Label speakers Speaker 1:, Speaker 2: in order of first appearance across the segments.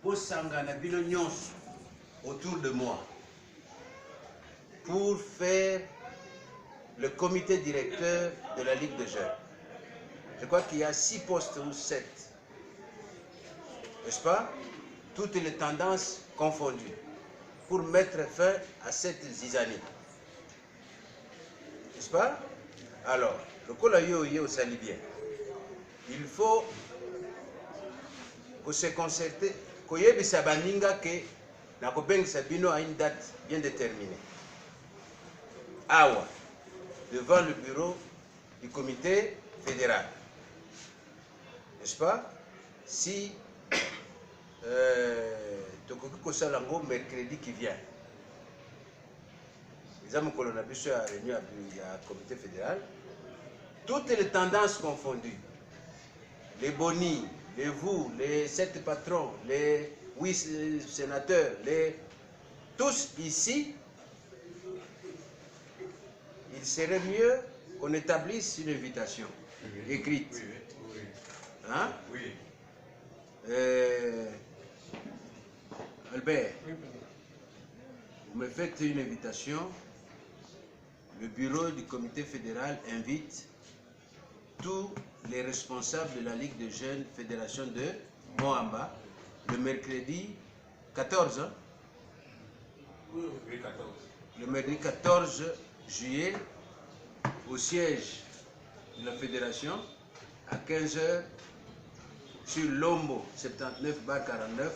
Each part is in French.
Speaker 1: pour Sangana Bilonyons autour de moi pour faire le comité directeur de la Ligue de jeunes. Je crois qu'il y a 6 postes ou 7. N'est-ce pas? Toutes les tendances confondues pour mettre fin à cette zizanie. N'est-ce pas? Alors, le Kolayo est au Salibien. Il faut que se concerter, que yebi sabaninga que na kobeng sabino à une date bien déterminée. Awa, devant le bureau du comité fédéral. N'est-ce pas? Si Tokoki mercredi qui vient, les hommes colonabusseux a réuni à comité fédéral, toutes les tendances confondues, les bonis, les vous, les 7 patrons, les 8 sénateurs, tous ici, il serait mieux qu'on établisse une invitation écrite. Hein? Oui. Albert, vous me faites une invitation. Le bureau du comité fédéral invite tous les responsables de la Ligue de jeunes Fédération de Moamba le mercredi 14. Hein? Oui, le mercredi 14 juillet au siège de la fédération à 15 h sur Lombo 79/49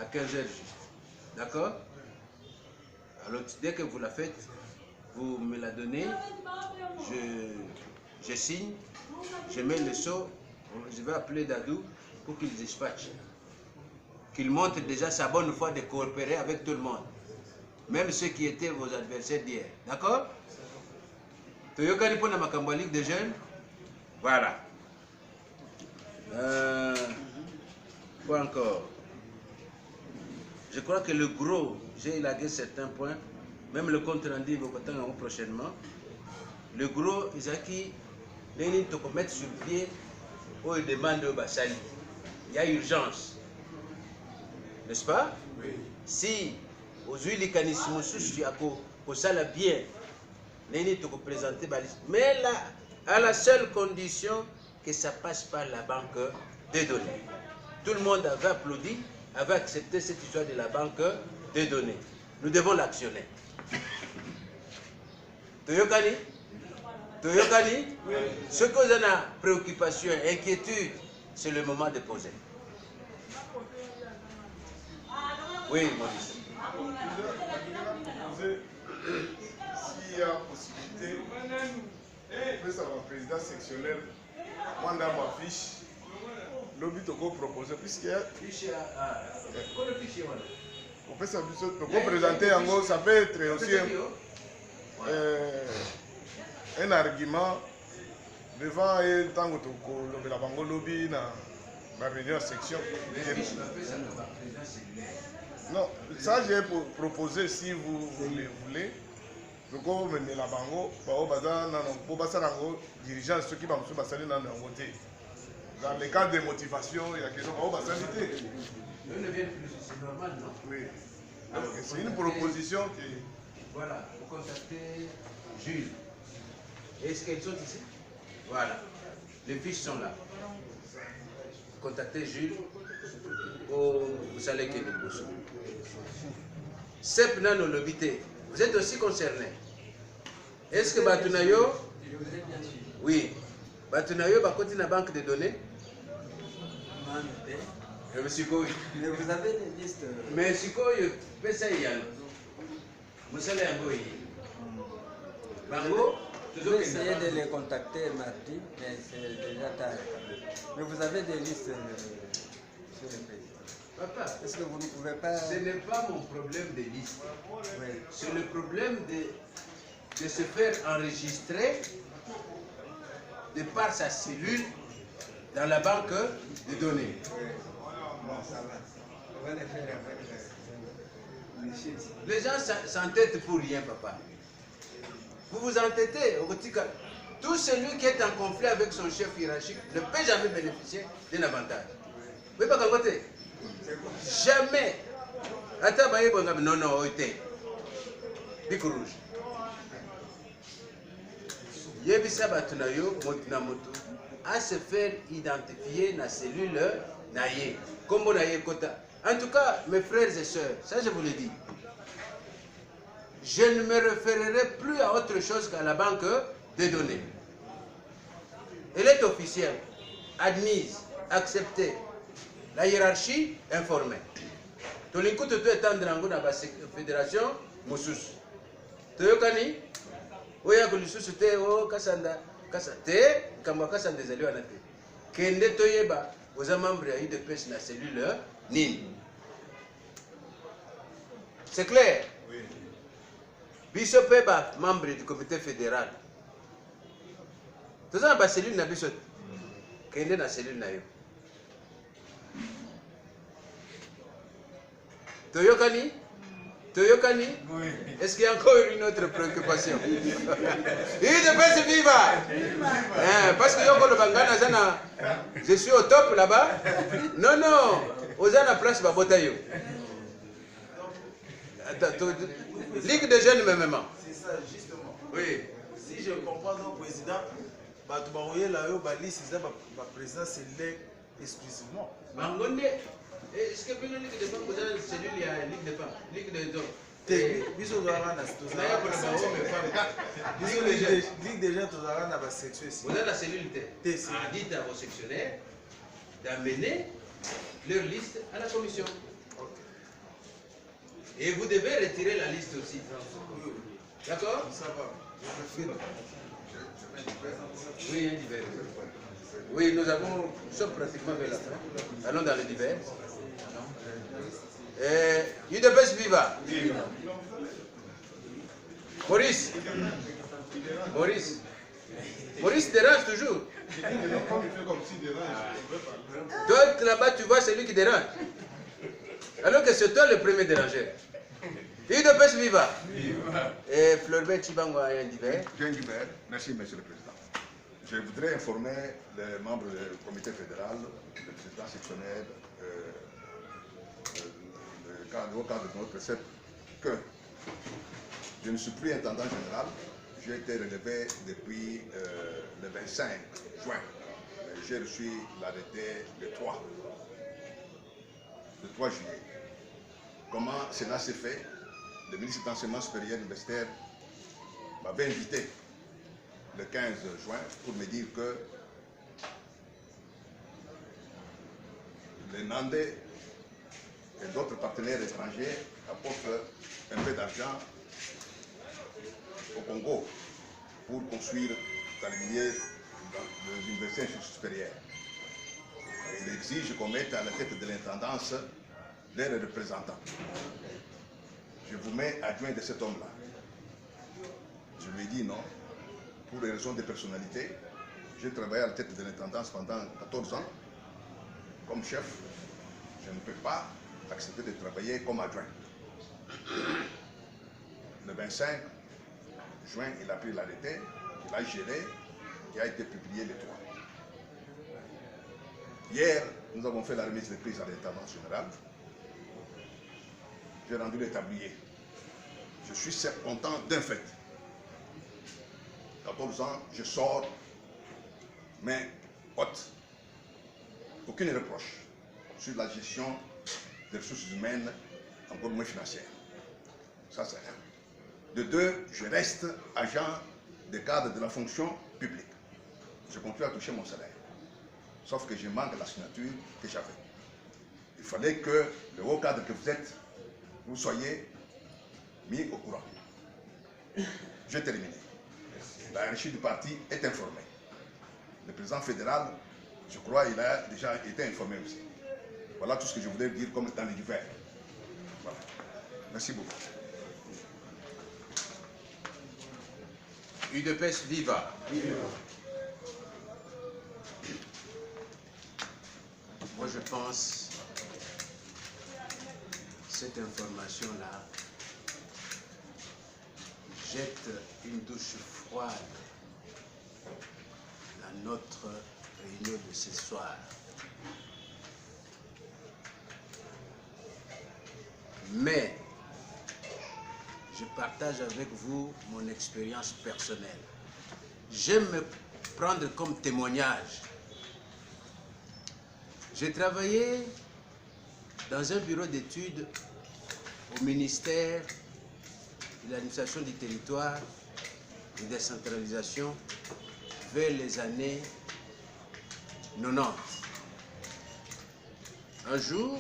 Speaker 1: à 15 h juste. D'accord? Alors dès que vous la faites, vous me la donnez, je signe, je mets le sceau, je vais appeler Dadou pour qu'il dispatche. Qu'il montre déjà sa bonne foi de coopérer avec tout le monde. Même ceux qui étaient vos adversaires d'hier. D'accord? Toyokani pour la Makambo Ligue de jeunes. Voilà. Quoi encore? Je crois que le gros, j'ai élagué certains points, même le compte rendu va prochainement. Le gros, Isaki, il faut mettre sur pied où il demande au Bassali. Il y a urgence. N'est-ce pas? Oui. Si aux huiles canisimusus, tu as ça bien, il faut présenter la liste. Mais là, à la seule condition que ça passe par la banque des données. Tout le monde avait applaudi, avait accepté cette histoire de la banque des données. Nous devons l'actionner. Toyokani? Toyokani? Oui. Ce que vous avez préoccupation, inquiétude, c'est le moment de poser. Oui, Maurice.
Speaker 2: S'il y a possibilité, après ça, le président sectionnel, moi dans ma fiche, le but qu'on propose, puisqu'il y a. On peut présenter en gros, ça peut être aussi un argument devant un temps que la banque lobby dans la réunion section. Non, ça j'ai proposé si vous le voulez. Donc on mener la bango, pour passer dans dirigeants ceux qui vont passer dans le côté. Dans les cas de motivation, il y a question on va s'inviter.
Speaker 1: C'est normal, non?
Speaker 2: Oui. C'est une proposition qui.
Speaker 1: Voilà, vous contactez Jules. Est-ce qu'elles sont ici? Voilà. Les fiches sont là. Contactez Jules au Salé Kéniboso. Sep Nano Lobité, vous êtes aussi concerné. Est-ce que Batunayo? Oui. Batunayo va continuer la banque de données?
Speaker 3: Mais vous avez des listes.
Speaker 1: Mais si vous avez vous savez un peu. Bango,
Speaker 3: je vais essayer de les contacter mardi, mais c'est déjà tard. Mais vous avez des listes sur le président.
Speaker 1: Papa,
Speaker 3: est-ce que vous ne pouvez pas.
Speaker 1: Ce n'est pas mon problème de liste. Oui. C'est le problème de se faire enregistrer de par sa cellule dans la banque de données. Oui.
Speaker 3: Bon, ça va. On va les faire avec
Speaker 1: les gens s'entêtent pour rien, papa. Vous vous entêtez. Tout celui qui est en conflit avec son chef hiérarchique ne peut jamais bénéficier d'un avantage. Oui, pas qu'à côté. Jamais. Attends, non, non, Bic rouge. Yebisa Batunayo, Motunamoto, à se faire identifier dans la cellule Naye. Comme on a Kota. En tout cas, mes frères et sœurs, ça je vous le dis. Je ne me référerai plus à autre chose qu'à la banque des données. Elle est officielle, admise, acceptée. La hiérarchie informée. Tout le monde est en train de la fédération Moussous. Toyokani, oya kulisusu te o kasanda kasate kamba kasanda zaliwa na te. Kende toyeba oza membre ya UDPS na cellule nini. C'est clair? Oui. Biso peba membre du comité fédéral. Toza ba cellule na biso. Kende na cellule na yo. Toyokani? Toyokani? Oui. Est-ce qu'il y a encore une autre préoccupation? UDPS viva! Parce que Yoko le Bangana, je suis au top là-bas. Non, non. Ozana place Babotayo. Ligue des jeunes même.
Speaker 4: C'est ça, justement.
Speaker 1: Oui.
Speaker 4: Si je comprends donc, président, la liste, la présidence, c'est l'est exclusivement.
Speaker 1: Bangonde. Est-ce que vous avez Ligue des femmes, vous avez une cellule, il y a Ligue des femmes, Ligue des hommes?
Speaker 4: Ligue des jeunes, vous avez la section ici.
Speaker 1: Vous avez la cellule T. Dites à vos sectionnaires d'amener leur liste à la commission. Et vous devez retirer la liste aussi. D'accord?
Speaker 4: Ça va.
Speaker 1: Oui, un divers. Oui, nous sommes pratiquement vers la fin. Allons dans le divers. UDPS viva. Maurice. Maurice. Maurice dérange toujours. Toi là-bas, tu vois celui qui dérange. Alors que c'est toi le premier dérangeur. UDPS viva. Et Fleurbert Chibango a un divers.
Speaker 5: J'ai un divers. Merci, Monsieur le Président. Je voudrais informer les membres du comité fédéral, le président sectionnaire, au cadre de notre précepte, que je ne suis plus intendant général. J'ai été relevé depuis le 25 juin. J'ai reçu l'arrêté le 3 juillet. Comment cela s'est fait? Le ministre de l'Enseignement supérieur universitaire m'avait invité le 15 juin pour me dire que les Nandais et d'autres partenaires étrangers apportent un peu d'argent au Congo pour construire dans les milieux des universités supérieures. Il exige qu'on mette à la tête de l'intendance leurs représentants. Je vous mets adjoint de cet homme-là. Je lui ai dit non. Pour les raisons de personnalité, j'ai travaillé à la tête de l'intendance pendant 14 ans comme chef. Je ne peux pas accepter de travailler comme adjoint. Le 25 juin, il a pris l'arrêté, il a géré, qui a été publié le 3. Hier, nous avons fait la remise de prise à l'intendance générale. J'ai rendu le tablier. Je suis certes content d'un fait. 14 ans, je sors, mais haute. Aucune reproche sur la gestion des ressources humaines, encore moins financières. Ça, c'est un. De deux, je reste agent de cadre de la fonction publique. Je continue à toucher mon salaire. Sauf que je manque la signature que j'avais. Il fallait que le haut cadre que vous êtes, vous soyez mis au courant. J'ai terminé. La hiérarchie du parti est informée. Le président fédéral, je crois, il a déjà été informé aussi. Voilà tout ce que je voulais dire comme dans les divers. Voilà. Merci beaucoup.
Speaker 1: UDPS viva. Moi, je pense cette information-là jette une douche froide dans notre réunion de ce soir. Mais je partage avec vous mon expérience personnelle. J'aime me prendre comme témoignage. J'ai travaillé dans un bureau d'études au ministère de l'administration du territoire et de la décentralisation vers les années 90. Un jour,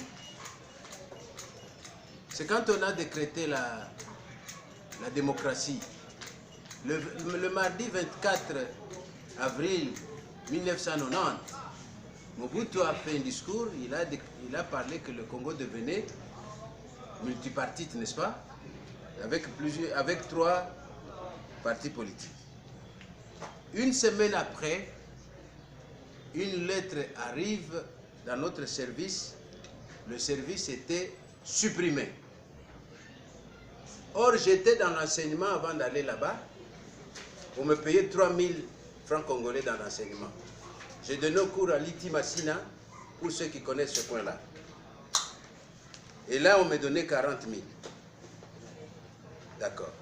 Speaker 1: c'est quand on a décrété la démocratie. Le mardi 24 avril 1990, Mobutu a fait un discours, il a parlé que le Congo devenait multipartite, n'est-ce pas? Avec 3 partis politiques. Une semaine après, une lettre arrive dans notre service. Le service était supprimé. Or, j'étais dans l'enseignement avant d'aller là-bas. On me payait 3000 francs congolais dans l'enseignement. J'ai donné cours à Liti Massina, pour ceux qui connaissent ce coin-là. Et là, on me donnait 40 000. D'accord.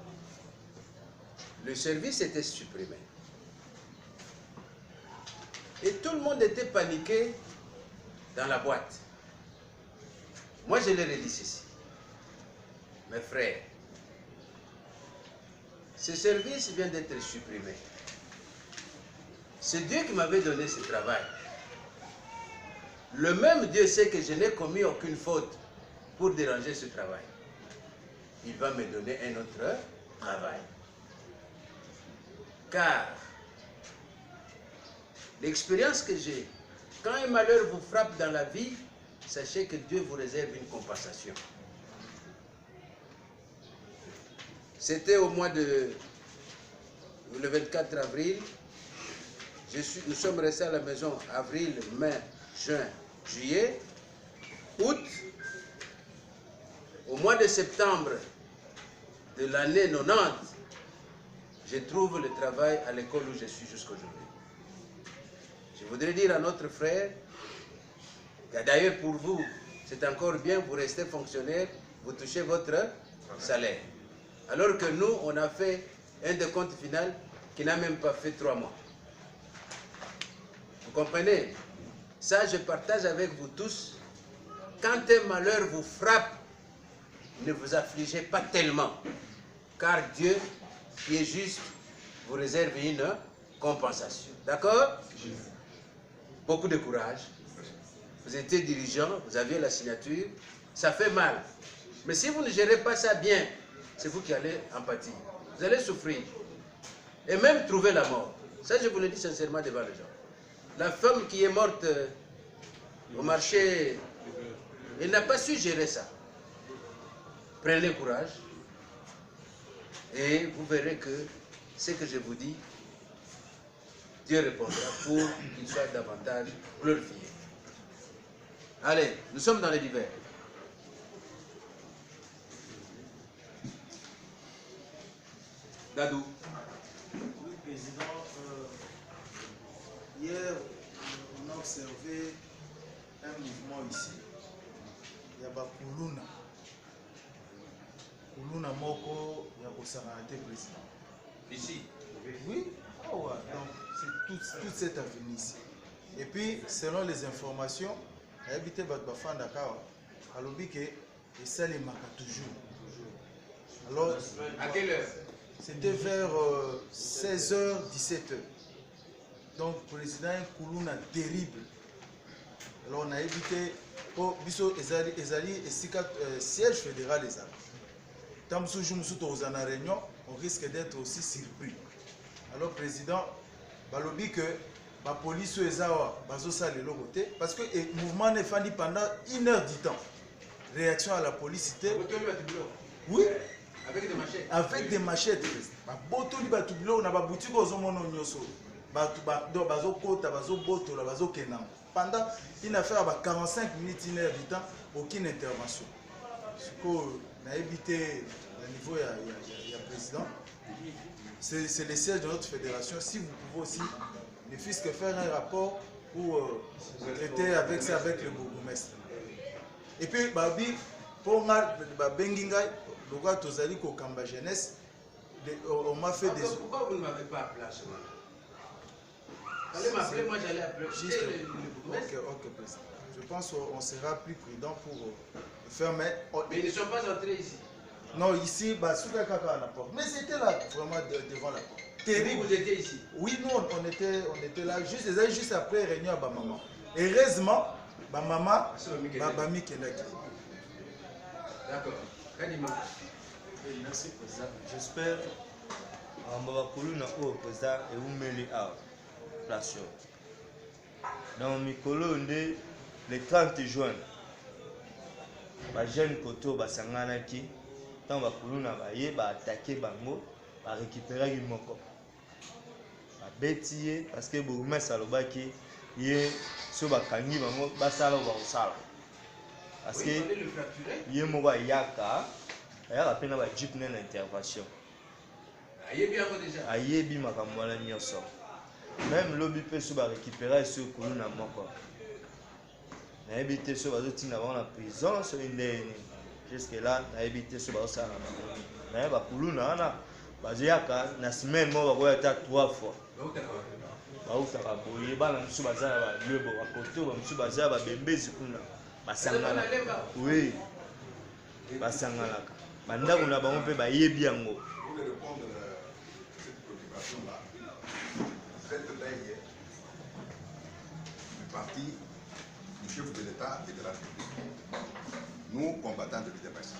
Speaker 1: Le service était supprimé. Et tout le monde était paniqué dans la boîte. Moi, je leur ai dit ceci. Mes frères, ce service vient d'être supprimé. C'est Dieu qui m'avait donné ce travail. Le même Dieu sait que je n'ai commis aucune faute pour déranger ce travail. Il va me donner un autre travail. Car l'expérience que j'ai, quand un malheur vous frappe dans la vie, sachez que Dieu vous réserve une compensation. C'était au mois de... le 24 avril. Nous sommes restés à la maison avril, mai, juin, juillet, août. Au mois de septembre de l'année 90, je trouve le travail à l'école où je suis jusqu'aujourd'hui. Je voudrais dire à notre frère, d'ailleurs pour vous, c'est encore bien, vous restez fonctionnaire, vous touchez votre salaire. Alors que nous, on a fait un décompte final qui n'a même pas fait 3 mois. Vous comprenez? Ça, je partage avec vous tous. Quand un malheur vous frappe, ne vous affligez pas tellement, car Dieu, qui est juste, vous réserve une compensation. D'accord? Beaucoup de courage. Vous étiez dirigeant, vous aviez la signature, ça fait mal. Mais si vous ne gérez pas ça bien, c'est vous qui allez en pâtir. Vous allez souffrir. Et même trouver la mort. Ça, je vous le dis sincèrement devant les gens. La femme qui est morte au marché, elle n'a pas su gérer ça. Prenez courage. Et vous verrez que ce que je vous dis, Dieu répondra pour qu'il soit davantage glorifié. Allez, nous sommes dans les divers. Dadou.
Speaker 4: Oui, Président. Hier, on a observé un mouvement ici. Il y a Kuluna. Kuluna Moko, il y a Bossanate Président.
Speaker 1: Ici.
Speaker 4: Oui. Oh, ouais. Donc, c'est toute cette avenue ici. Et puis, selon les informations, il y a habité Batbafan Dakar, à l'obéque, et ça les marque toujours. Alors,
Speaker 1: à quelle heure?
Speaker 4: C'était vers 16h, 17h. Donc, le président Kuluna terrible. Alors, on a évité, pour Bisso Ezali et siège fédéral des armes. Tant que nous sommes en réunion, on risque d'être aussi surpris. Alors, président, balobi que la police est côté parce que le mouvement n'est pas pendant 1 heure du temps. Réaction à la police, c'était. Oui.
Speaker 1: Avec des machettes.
Speaker 4: Avec des machettes. Botoli batublo na ba boutique ozomono nyoso. Batu do bazo kota bazo botola bazo kenam. Pendant une affaire à 45 minutes 1 heure du temps, aucune intervention. Ce qu'on a évité au niveau du président. C'est le siège de notre fédération. Si vous pouvez aussi, ne fût-ce que faire un rapport pour traiter avec ça avec le bourgmestre. Et puis, Babi, Pour nga babengi ngai lokola tozali kokamba jeunesse on m'a fait des...
Speaker 1: Pourquoi vous ne m'avez pas appelé à ce moment? Allez m'appeler, moi j'allais appeler.
Speaker 4: Juste, ok, président. Je pense qu'on sera plus prudent pour faire mettre...
Speaker 1: Mais ils ne sont pas entrés ici.
Speaker 4: Non, ici, sous la caca à la porte. Mais c'était là, vraiment devant la porte.
Speaker 1: Terrible, vous étiez ici?
Speaker 4: Oui, nous, on était là, juste après réunion à maman. Heureusement, maman, Bami Kendaki.
Speaker 1: D'accord.
Speaker 3: Merci, président. J'espère que président et vous mêlez à la place. Dans Mikolo, le 30 juin, les jeunes Koto Basanganaki, tant Bakuluna Baye, attaqué Bango, récupérer une moko. Bétier, parce que Boumé Salobaki, il est sur Bakangi Bango, Basalo Baosala. Parce que il est mort Yaka. Il y a peine de jeep dans l'intervention. Ayebi makamwala nyoso. Même lobby peut se récupérer sur Kuluna moko. Na habité sur bazoti na la prison sur une jusque là na habité sur baosa na na ba Kuluna na baziaka na semaine mo ba ta 3 fois. Bauta ba boye bana musu bazala ba lebo ba koto ba musu bazala ba bembezi kuna basangana. Oui. Basangana. Bandako na bango pe ba yebi yango.
Speaker 5: Pour répondre à cette préoccupation-là, cette veille du parti du chef de l'État et de la République, nous combattants de l'UDPS.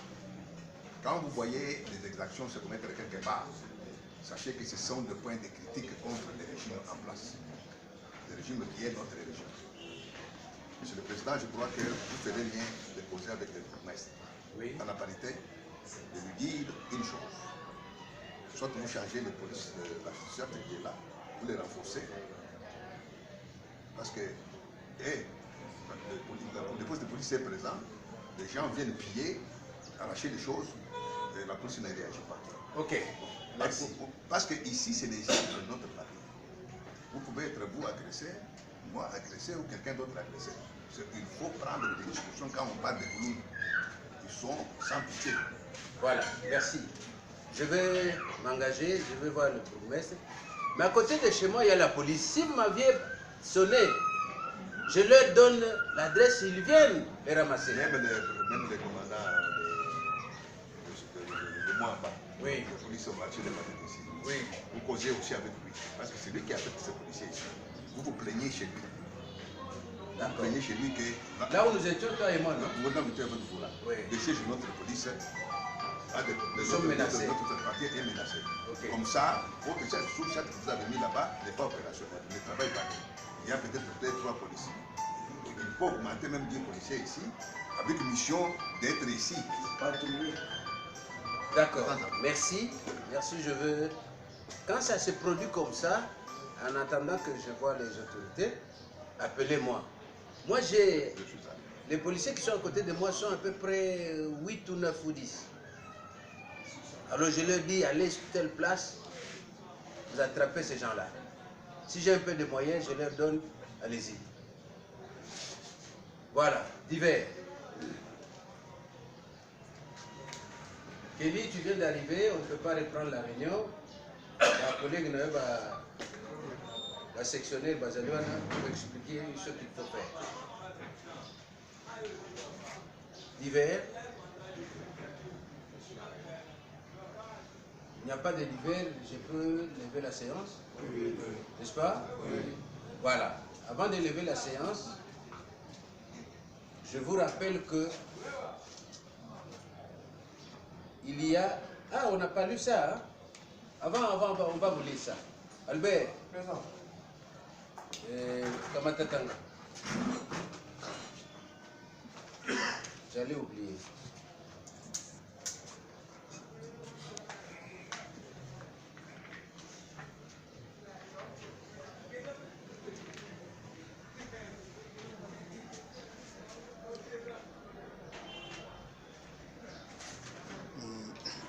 Speaker 5: Quand vous voyez les exactions se commettre quelque part, sachez que ce sont des points de critique contre les régimes en place, le régime qui est notre régime. Monsieur le Président, je crois que vous ferez bien de causer avec le bourgmestre. Oui. En la parité, de lui dire une chose. Soit vous changez les polices, la justice qui est là, vous les renforcez. Parce que le poste de police est présent, les gens viennent piller, arracher des choses, et la police ne réagit pas. Ok. Parce que ici, c'est les gens de notre parti. Vous pouvez être vous agressé, moi agressé ou quelqu'un d'autre agressé. Il faut prendre des discussions quand on parle de Kouloune. Ils sont sans pitié.
Speaker 1: Voilà, merci. Je vais m'engager, je vais voir le bourgmestre. Mais à côté de chez moi, il y a la police. Si vous m'aviez sonné, je leur donne l'adresse, ils viennent les ramasser.
Speaker 5: Même les commandants de moi en bas. Oui. La police au marché de Madrid ici. Oui. Vous causez aussi avec lui. Parce que c'est lui qui affecte ces policiers ici. Vous vous plaignez chez lui. Vous plaignez chez lui que...
Speaker 1: Là où nous étions, toi et moi, non?
Speaker 5: Nous étions avec vous là. Oui. Le siège de notre police...
Speaker 1: Nous sommes menacés.
Speaker 5: Notre parti est menacé. Okay. Comme ça, votre chef sous-chef que vous avez mis là-bas n'est pas opérationnel, ne travaille pas. Il y a peut-être 3 policiers. Il faut augmenter même 10 policiers ici, avec mission d'être ici.
Speaker 1: D'accord, merci. Merci, je veux... Quand ça se produit comme ça, en attendant que je vois les autorités, appelez-moi. Moi, j'ai... Les policiers qui sont à côté de moi sont à peu près 8 ou 9 ou 10. Alors je leur dis, allez sur telle place, vous attrapez ces gens-là. Si j'ai un peu de moyens, je leur donne, allez-y. Voilà, divers. Kelly, tu viens d'arriver, on ne peut pas reprendre la réunion. La collègue va sectionner le Bazaluana pour expliquer ce qu'il faut faire. Divers. Il n'y a pas de divers, je peux lever la séance, oui. N'est-ce pas? Oui. Voilà. Avant de lever la séance, je vous rappelle que il y a... Ah, on n'a pas lu ça, hein? Avant, on va vous lire ça. Albert. Présent. Kamatatanga. J'allais oublier.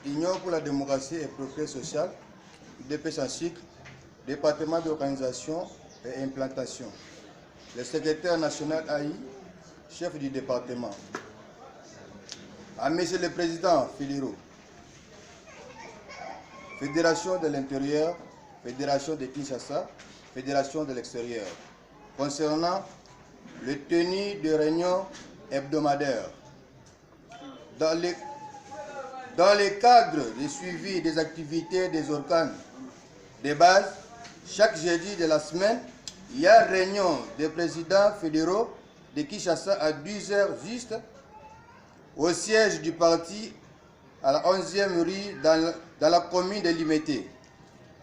Speaker 6: Union pour la démocratie et progrès social, UDPS en cycle, département d'organisation et implantation. Le secrétaire national AI, chef du département. à Monsieur le Président fédéraux, Fédération de l'intérieur, Fédération de Kinshasa, Fédération de l'extérieur, concernant le tenue de réunions hebdomadaires. Dans le cadre du suivi des activités des organes de base, chaque jeudi de la semaine, il y a réunion des présidents fédéraux de Kinshasa à 10h juste au siège du parti à la 11e rue dans la commune de Limité.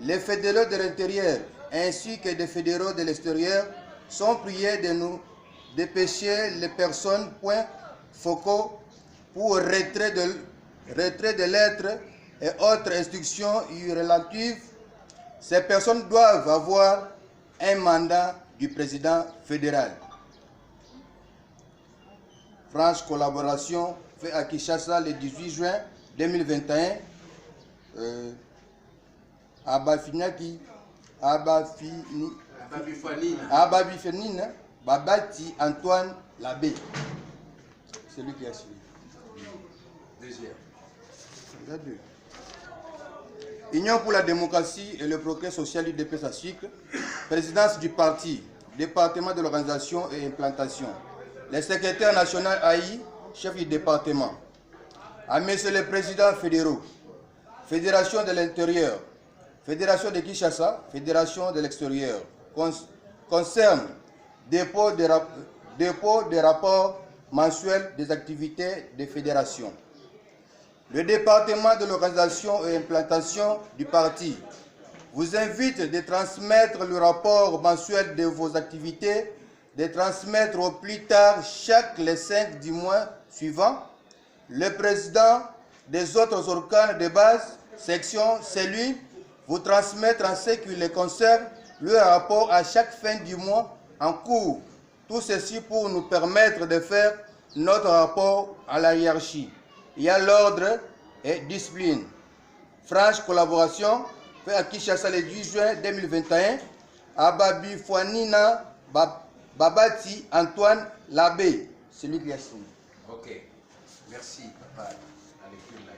Speaker 6: Les fédéraux de l'intérieur ainsi que des fédéraux de l'extérieur sont priés de nous dépêcher les personnes points focaux pour retrait de lettres et autres instructions relatives. Ces personnes doivent avoir un mandat du président fédéral. Franche collaboration fait à Kinshasa le 18 juin 2021. Ababifenine, Babati Antoine Labbé. C'est lui qui a suivi.
Speaker 1: Deuxième.
Speaker 6: Union pour la démocratie et le progrès social UDPS SASIC, présidence du parti, département de l'organisation et implantation. Le secrétaire national AI, chef du département. À Monsieur le Président fédéraux, Fédération de l'intérieur, Fédération de Kinshasa, Fédération de l'extérieur, concerne dépôt des rapports mensuels des activités des fédérations. Le département de l'organisation et implantation du parti vous invite de transmettre le rapport mensuel de vos activités, de transmettre au plus tard chaque les 5 du mois suivant. Le président des autres organes de base, section, cellules, vous transmettre en ce qui les concerne le rapport à chaque fin du mois en cours. Tout ceci pour nous permettre de faire notre rapport à la hiérarchie. Il y a l'ordre et discipline. Franche collaboration fait à Kinshasa le 10 juin 2021 à Babi Fouanina Babati Antoine Labbé. C'est lui qui a signé.
Speaker 1: Ok. Merci, papa. À l'équipe là.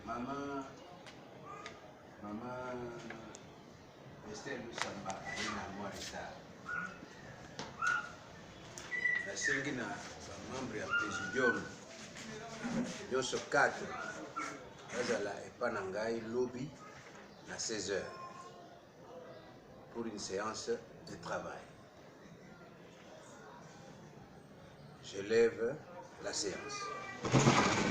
Speaker 1: Maman Estelle Lusamba, moi la sengina membre ya présidium nyonso 4 bazala epa na ngai lobby na 16h pour une séance de travail. Je lève la séance.